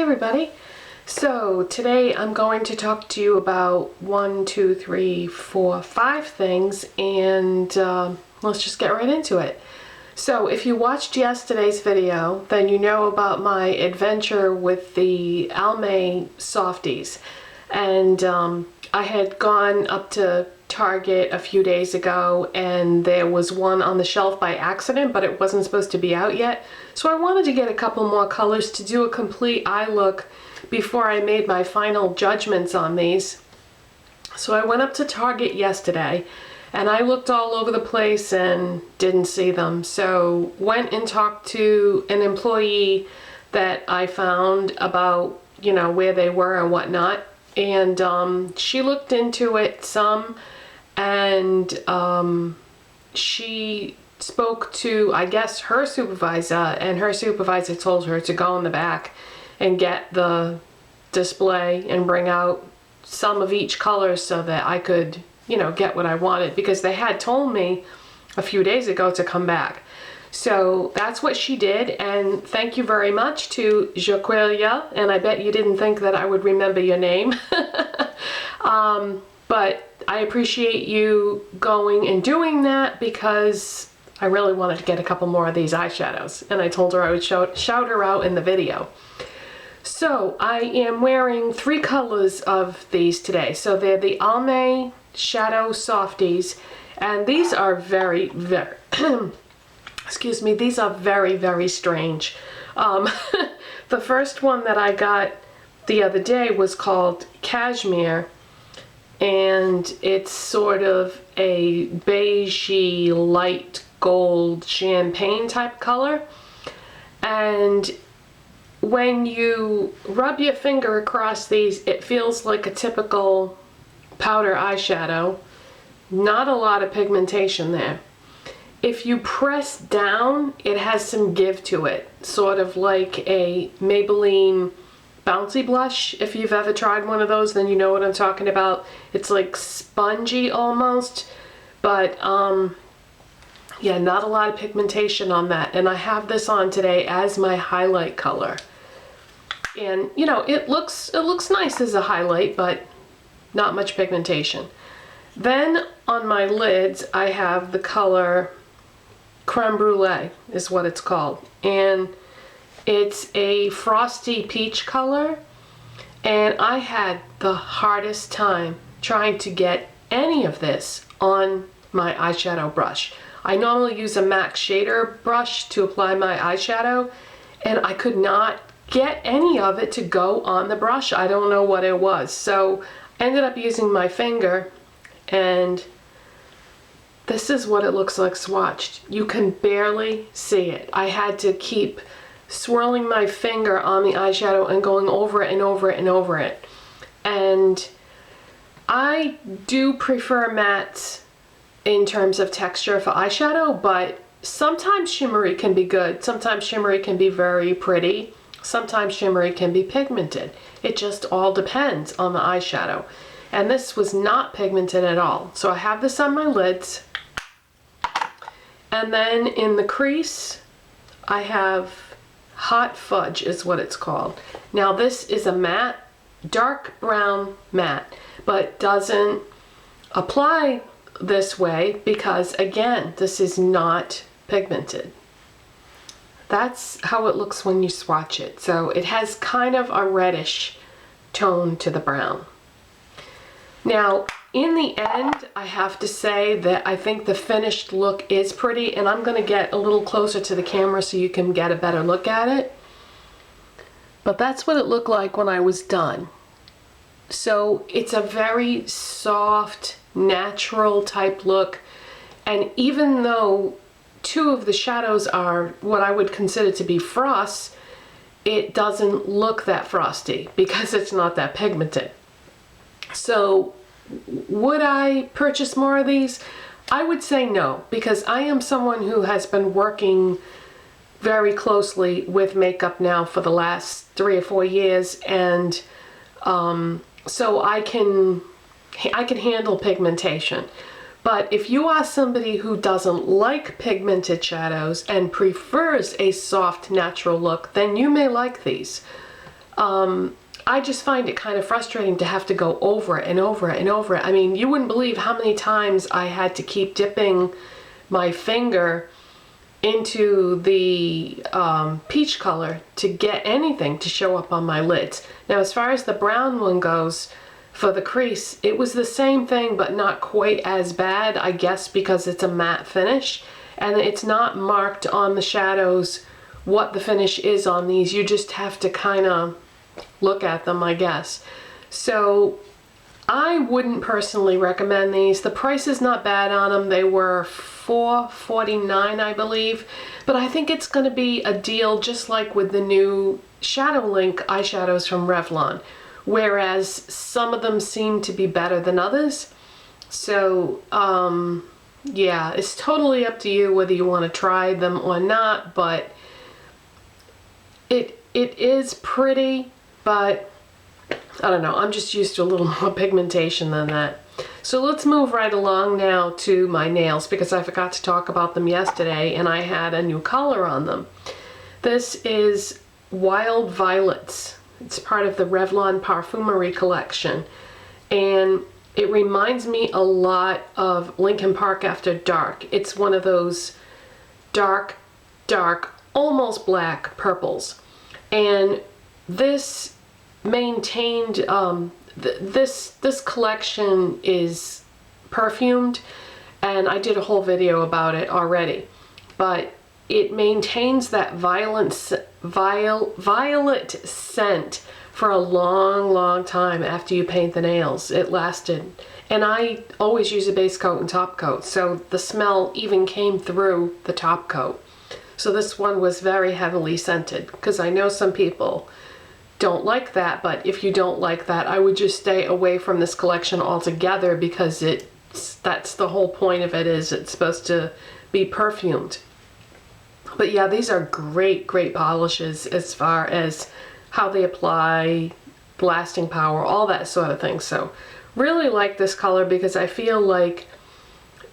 everybody. So today I'm going to talk to you about 5 things, and let's just get right into it. So if you watched yesterday's video, then you know about my adventure with the Almay Softies. And I had gone up to Target a few days ago, and there was one on the shelf by accident, but it wasn't supposed to be out yet. So I wanted to get a couple more colors to do a complete eye look before I made my final judgments on these. So I went up to Target yesterday, and I looked all over the place and didn't see them. So went and talked to an employee that I found about, you know, where they were and whatnot. And she looked into it some, and she spoke to, I guess, her supervisor, and her supervisor told her to go in the back and get the display and bring out some of each color so that I could, you know, get what I wanted, because they had told me a few days ago to come back. So that's what she did, and thank you very much to Jaquelia, and I bet you didn't think that I would remember your name. But I appreciate you going and doing that, because I really wanted to get a couple more of these eyeshadows, and I told her I would shout her out in the video. So I am wearing 3 colors of these today. So they're the Almay Shadoe Softies, and these are very excuse me, these are very strange. The first one that I got the other day was called Cashmere, and it's sort of a beigey light gold champagne type color. And when you rub your finger across these, it feels like a typical powder eyeshadow. Not a lot of pigmentation there. If you press down, it has some give to it, sort of like a Maybelline bouncy blush. If you've ever tried one of those, then you know what I'm talking about. It's like spongy almost, but yeah, not a lot of pigmentation on that. And I have this on today as my highlight color. And you know, it looks nice as a highlight, but not much pigmentation. Then on my lids, I have the color Creme Brûlée is what it's called, and it's a frosty peach color, and I had the hardest time trying to get any of this on my eyeshadow brush. I normally use a MAC shader brush to apply my eyeshadow, and I could not get any of it to go on the brush. I don't know what it was, so I ended up using my finger, and this is what it looks like swatched. You can barely see it. I had to keep swirling my finger on the eyeshadow and going over it and over it and over it. And I do prefer mattes in terms of texture for eyeshadow, but sometimes shimmery can be good. Sometimes shimmery can be very pretty. Sometimes shimmery can be pigmented. It just all depends on the eyeshadow. And this was not pigmented at all. So I have this on my lids. And then in the crease, I have Hot Fudge is what it's called. Now this is a matte, dark brown matte, but doesn't apply this way because, again, this is not pigmented. That's how it looks when you swatch it. So it has kind of a reddish tone to the brown. Now, in the end, I have to say that I think the finished look is pretty, and I'm going to get a little closer to the camera so you can get a better look at it. But that's what it looked like when I was done. So it's a very soft, natural type look, and even though 2 of the shadows are what I would consider to be frosts, it doesn't look that frosty because it's not that pigmented. So would I purchase more of these? I would say no, because I am someone who has been working very closely with makeup now for the last 3 or 4 years, and so I can handle pigmentation. But if you are somebody who doesn't like pigmented shadows and prefers a soft, natural look, then you may like these. I just find it kind of frustrating to have to go over it and over it and over it. I mean, you wouldn't believe how many times I had to keep dipping my finger into the peach color to get anything to show up on my lids. Now, as far as the brown one goes, for the crease, it was the same thing, but not quite as bad, I guess, because it's a matte finish, and it's not marked on the shadows what the finish is on these. You just have to kind of look at them, I guess. So I wouldn't personally recommend these. The price is not bad on them. They were $4.49, I believe, but I think it's going to be a deal, just like with the new Shadow Link eyeshadows from Revlon, whereas some of them seem to be better than others. So yeah, it's totally up to you whether you want to try them or not, but it is pretty, but I don't know, I'm just used to a little more pigmentation than that. So let's move right along now to my nails, because I forgot to talk about them yesterday and I had a new color on them. This is Wild Violets. It's part of the Revlon Parfumerie collection, and it reminds me a lot of Linkin Park After Dark. It's one of those dark, almost black purples. And this maintained, this collection is perfumed, and I did a whole video about it already, but it maintains that violet scent for a long time after you paint the nails. It lasted, and I always use a base coat and top coat, so the smell even came through the top coat. So this one was very heavily scented, because I know some people don't like that, but if you don't like that, I would just stay away from this collection altogether, because that's the whole point of it, is it's supposed to be perfumed. But yeah, these are great polishes as far as how they apply, lasting power, all that sort of thing. So really like this color, because I feel like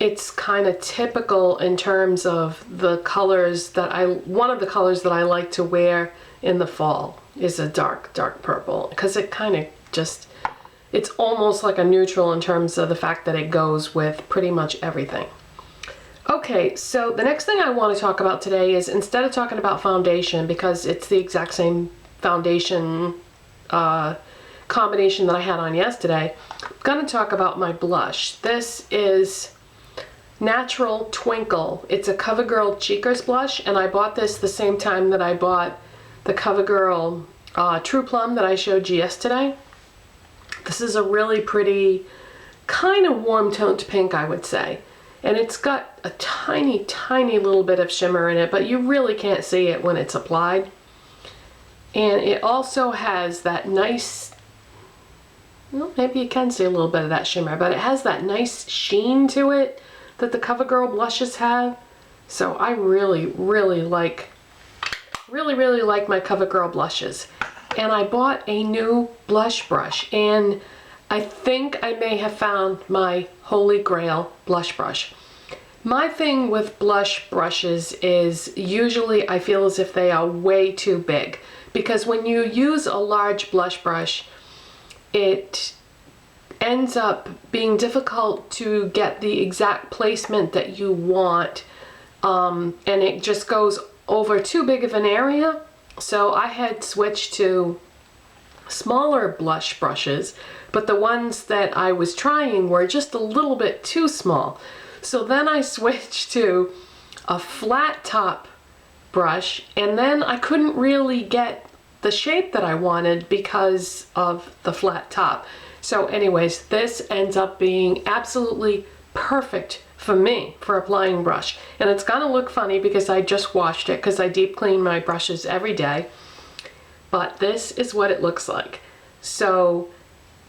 it's kind of typical in terms of the colors that one of the colors that I like to wear in the fall is a dark purple, because it kind of just, it's almost like a neutral in terms of the fact that it goes with pretty much everything. Okay, so the next thing I want to talk about today is, instead of talking about foundation, because it's the exact same foundation combination that I had on yesterday, I'm going to talk about my blush. This is Natural Twinkle. It's a CoverGirl Cheekers blush, and I bought this the same time that I bought the CoverGirl True Plum that I showed you yesterday. This is a really pretty, kind of warm toned pink, I would say. And it's got a tiny little bit of shimmer in it, but you really can't see it when it's applied. And it also has that nice, well, maybe you can see a little bit of that shimmer, but it has that nice sheen to it that the CoverGirl blushes have. So I really like my CoverGirl blushes. And I bought a new blush brush, and I think I may have found my holy grail blush brush. My thing with blush brushes is usually I feel as if they are way too big, because when you use a large blush brush, it ends up being difficult to get the exact placement that you want, and it just goes over too big of an area. So I had switched to smaller blush brushes, but the ones that I was trying were just a little bit too small. So then I switched to a flat top brush, and then I couldn't really get the shape that I wanted because of the flat top. So anyways, this ends up being absolutely perfect for me for applying brush. And it's gonna look funny because I just washed it, because I deep clean my brushes every day. But this is what it looks like. So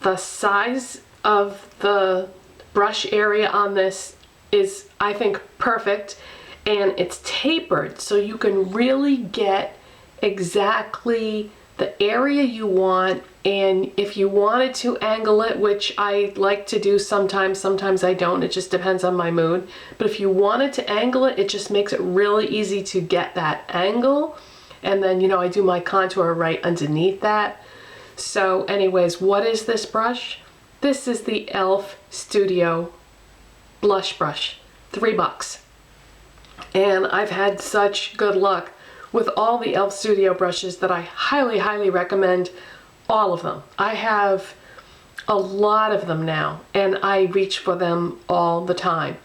the size of the brush area on this is, I think, perfect, and it's tapered, so you can really get exactly the area you want. And if you wanted to angle it, which I like to do sometimes I don't, it just depends on my mood, but if you wanted to angle it, it just makes it really easy to get that angle and then, you know, I do my contour right underneath that. So anyways, what is this brush? This is the e.l.f. Studio blush brush, $3. And I've had such good luck with all the e.l.f. Studio brushes that I highly, highly recommend all of them. I have a lot of them now, and I reach for them all the time.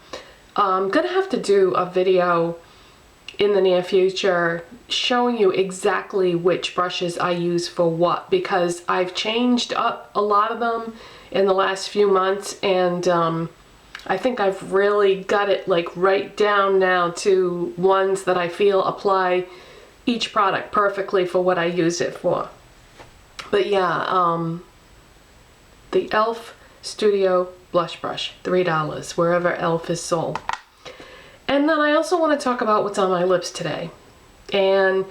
I'm gonna have to do a video in the near future showing you exactly which brushes I use for what, because I've changed up a lot of them in the last few months, and I think I've really got it like right down now to ones that I feel apply each product perfectly for what I use it for. But yeah, the e.l.f. Studio blush brush, $3, wherever e.l.f. is sold. And then I also want to talk about what's on my lips today. And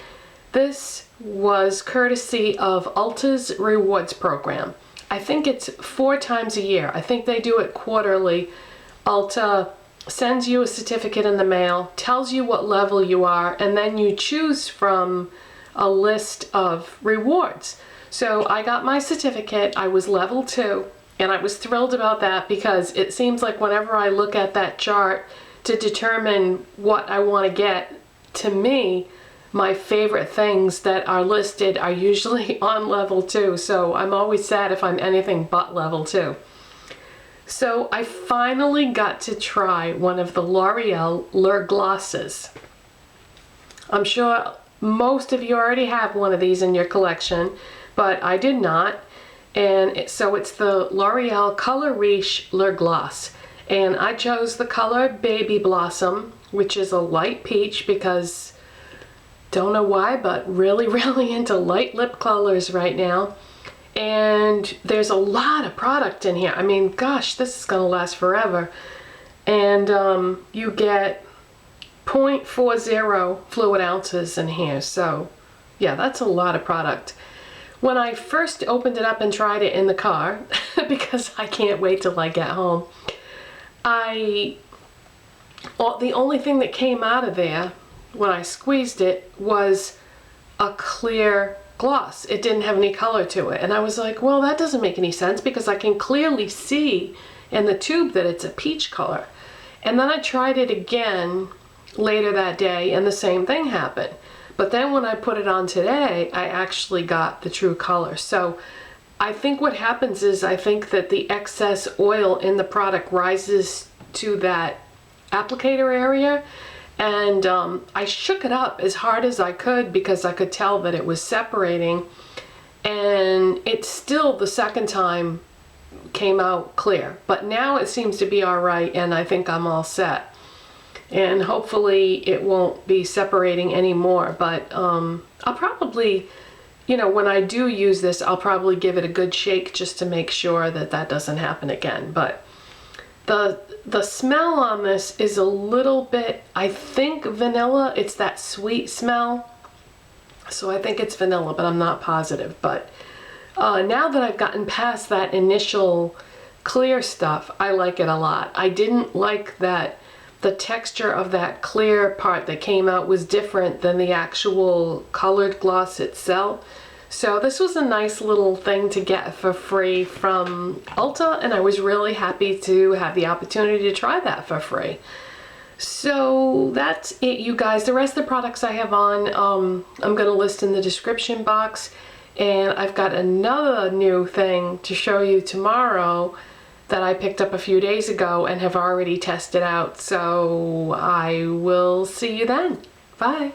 this was courtesy of Ulta's rewards program. I think it's 4 times a year. I think they do it quarterly. Ulta sends you a certificate in the mail, tells you what level you are, and then you choose from a list of rewards. So I got my certificate, I was level 2, and I was thrilled about that because it seems like whenever I look at that chart to determine what I want to get, to me, my favorite things that are listed are usually on level 2, so I'm always sad if I'm anything but level 2. So I finally got to try one of the L'Oreal leGlosses. I'm sure most of you already have one of these in your collection, but I did not. And so it's the L'Oreal Color Riche leGloss. And I chose the color Baby Blossom, which is a light peach because, don't know why, but really, really into light lip colors right now. And there's a lot of product in here. I mean, gosh, this is gonna last forever. And you get 0.40 fluid ounces in here. So yeah, that's a lot of product. When I first opened it up and tried it in the car, because I can't wait till I get home, the only thing that came out of there when I squeezed it was a clear gloss. It didn't have any color to it. And I was like, well, that doesn't make any sense because I can clearly see in the tube that it's a peach color. And then I tried it again later that day and the same thing happened. But then when I put it on today, I actually got the true color. So I think what happens is I think that the excess oil in the product rises to that applicator area, and I shook it up as hard as I could because I could tell that it was separating, and it still the second time came out clear. But now it seems to be all right, and I think I'm all set. And hopefully it won't be separating anymore, but I'll probably, you know, when I do use this, I'll probably give it a good shake just to make sure that that doesn't happen again. But the smell on this is a little bit, I think, vanilla. It's that sweet smell. So I think it's vanilla, but I'm not positive. But now that I've gotten past that initial clear stuff, I like it a lot. I didn't like that the texture of that clear part that came out was different than the actual colored gloss itself. So this was a nice little thing to get for free from Ulta, and I was really happy to have the opportunity to try that for free. So that's it, you guys. The rest of the products I have on, I'm going to list in the description box, and I've got another new thing to show you tomorrow that I picked up a few days ago and have already tested out. So I will see you then. Bye.